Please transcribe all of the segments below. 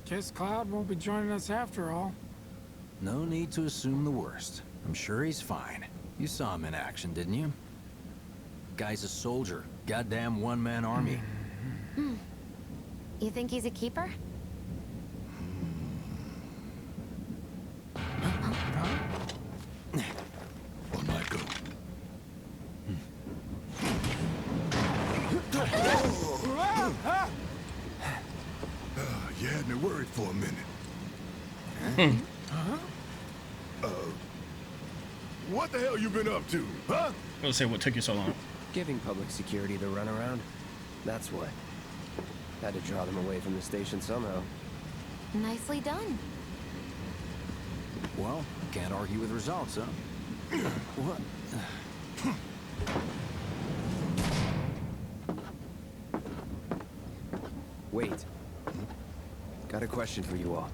Guess Cloud won't be joining us after all. No need to assume the worst. I'm sure he's fine. You saw him in action, didn't you? Guy's a soldier. Goddamn one-man army. You think he's a keeper? On my go. You had me worried for a minute. What the hell you been up to, huh? Let's say what took you so long. Giving public security the runaround. That's what. Had to draw them away from the station somehow. Nicely done. Well, can't argue with results, huh? What? Wait. Got a question for you all.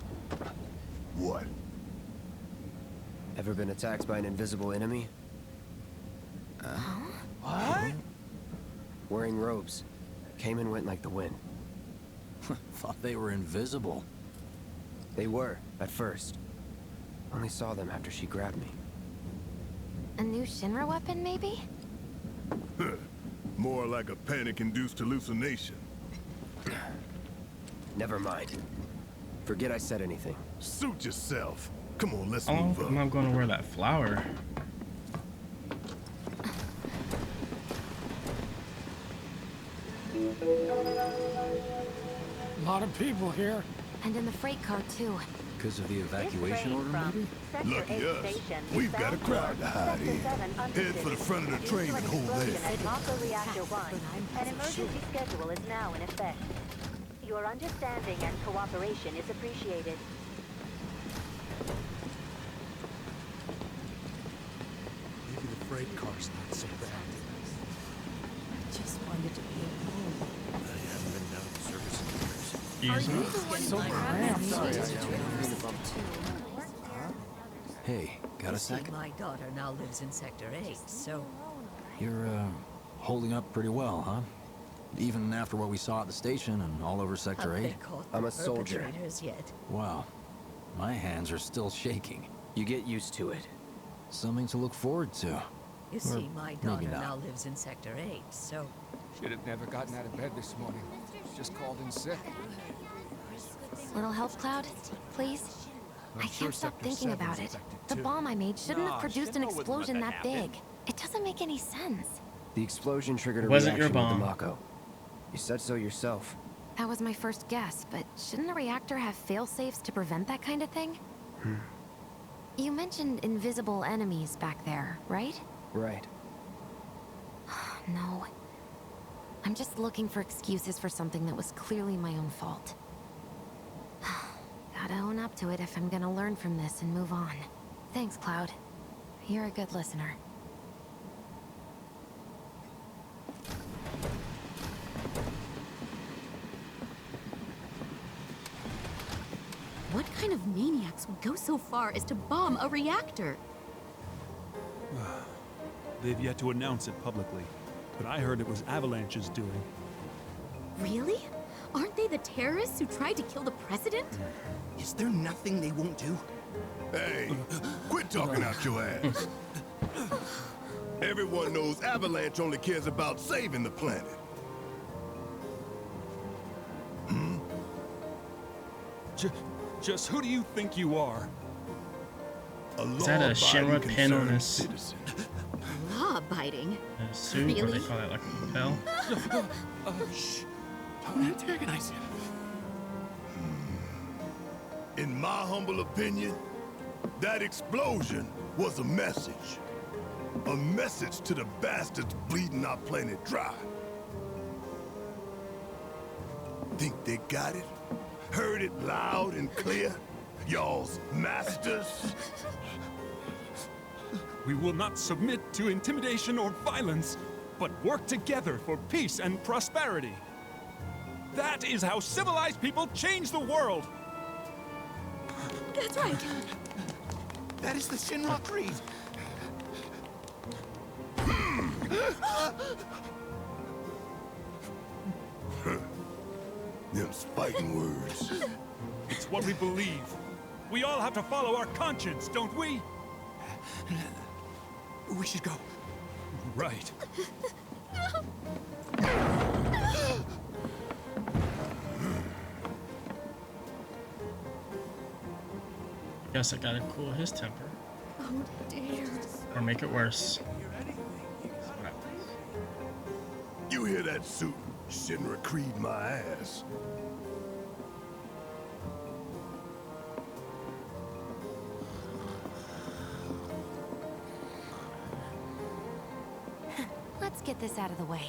What? Ever been attacked by an invisible enemy? What? Wearing robes. Came and went like the wind. Thought they were invisible. They were, at first. Only saw them after she grabbed me. A new Shinra weapon, maybe? More like a panic-induced hallucination. Never mind. Forget I said anything. Suit yourself. Come on, let's Oh, move I'm up. not gonna wear that flower. A lot of people here. And in the freight car, too. Because of the evacuation order, maybe? Lucky us. We've got a crowd to hide in. Head for the front of the train and hold there. At Mako Reactor 1, an emergency schedule is now in effect. Your understanding and cooperation is appreciated. Maybe the freight car's not so bad. Just wanted to be alone. I haven't been down to service in years. Easy. So cramped. Hey, got a second? My daughter now lives in Sector 8, so... You're, holding up pretty well, huh? Even after what we saw at the station and all over Sector 8? I'm a soldier. Perpetrators yet. Wow. My hands are still shaking. You get used to it. Something to look forward to. You see, my daughter maybe not. now lives in Sector 8, so... Should have never gotten out of bed this morning. Just called in sick. Little help, Cloud? Please? I can't stop thinking about it. The bomb I made shouldn't have produced an explosion that big. It doesn't make any sense. The explosion triggered a Wasn't reaction your with the bomb. Mako. You said so yourself. That was my first guess, but shouldn't a reactor have fail-safes to prevent that kind of thing? You mentioned invisible enemies back there, right? Right. No. I'm just looking for excuses for something that was clearly my own fault. Gotta own up to it if I'm gonna learn from this and move on. Thanks, Cloud. You're a good listener. What kind of maniacs would go so far as to bomb a reactor? They've yet to announce it publicly, but I heard it was Avalanche's doing. Really? Aren't they the terrorists who tried to kill the president? Is there nothing they won't do? Hey, quit talking out your ass. Everyone knows Avalanche only cares about saving the planet. Just who do you think you are? Is that a Shinra pin on his Law-abiding. suit? Or Really? they call it like a lapel? Shh. Don't antagonize him. In my humble opinion, that explosion was a message. A message to the bastards bleeding our planet dry. Think they got it? Heard it loud and clear? Y'all's masters? We will not submit to intimidation or violence, but work together for peace and prosperity. That is how civilized people change the world. That's right. That is the Shinra creed. Them fighting words. It's what we believe. We all have to follow our conscience, don't we? We should go. Right. Guess I gotta cool his temper. Oh dear. Or make it worse. You hear that suit? Shinra creed my ass. Let's get this out of the way.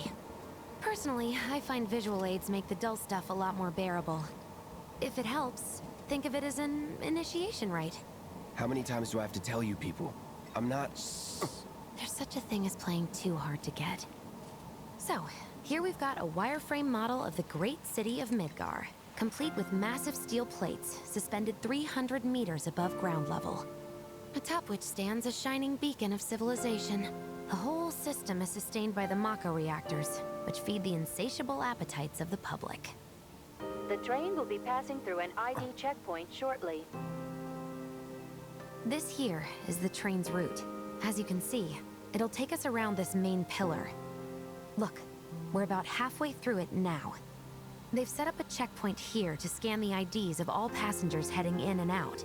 Personally, I find visual aids make the dull stuff a lot more bearable. If it helps, think of it as an initiation rite. How many times do I have to tell you people? I'm not... There's such a thing as playing too hard to get. So, here we've got a wireframe model of the great city of Midgar, complete with massive steel plates suspended 300 meters above ground level, atop which stands a shining beacon of civilization. The whole system is sustained by the Mako reactors, which feed the insatiable appetites of the public. The train will be passing through an ID checkpoint shortly. This here is the train's route. As you can see, it'll take us around this main pillar. Look, we're about halfway through it now. They've set up a checkpoint here to scan the IDs of all passengers heading in and out.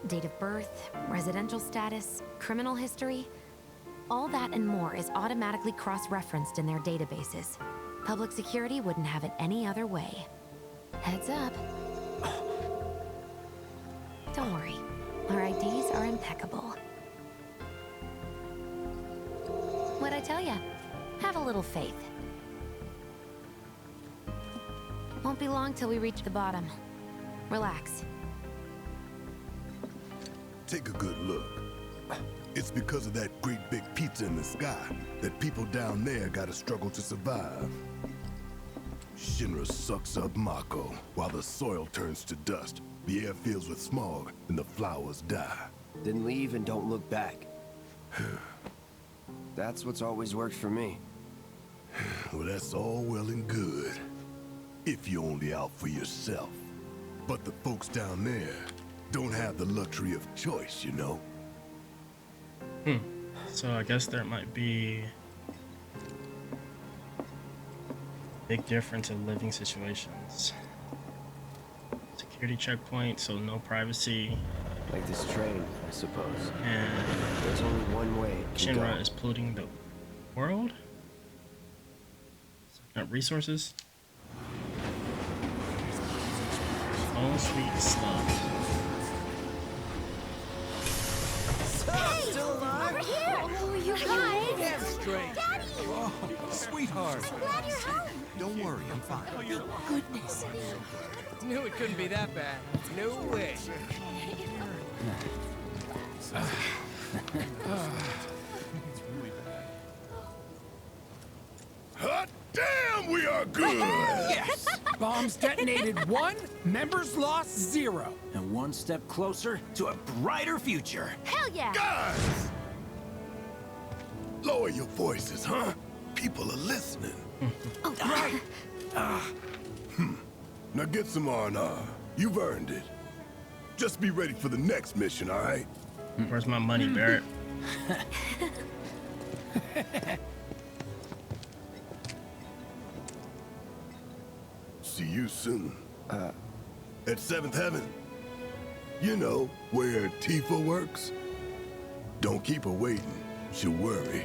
Date of birth, residential status, criminal history, all that and more is automatically cross-referenced in their databases. Public security wouldn't have it any other way. Heads up. Don't worry, our IDs are impeccable. What'd I tell ya? Have a little faith. Won't be long till we reach the bottom. Relax. Take a good look. It's because of that great big pizza in the sky that people down there gotta struggle to survive. Shinra sucks up Mako while the soil turns to dust, the air fills with smog, and the flowers die. Then leave and don't look back. That's what's always worked for me. Well, that's all well and good. If you're only out for yourself. But the folks down there don't have the luxury of choice, you know? So I guess there might be a big difference in living situations. Security checkpoint, so no privacy. Like this train, I suppose. And there's only one way. Shinra is polluting the world? Sucking up resources? Oh, sweet slug. Hey! Over here! Oh, you guys! Damn straight. Daddy! Oh, sweetheart. I'm glad you're home. Don't worry, I'm fine. Thank goodness. Knew it couldn't be that bad. No way. Hot damn, we are good! Yes! Bombs detonated 1, members lost 0. And one step closer to a brighter future. Hell yeah! Guys! Lower your voices, huh? People are listening. Right. Now get some R&R. You've earned it. Just be ready for the next mission, all right? Where's my money, Barrett? See you soon. At 7th Heaven. You know, where Tifa works. Don't keep her waiting. She'll worry.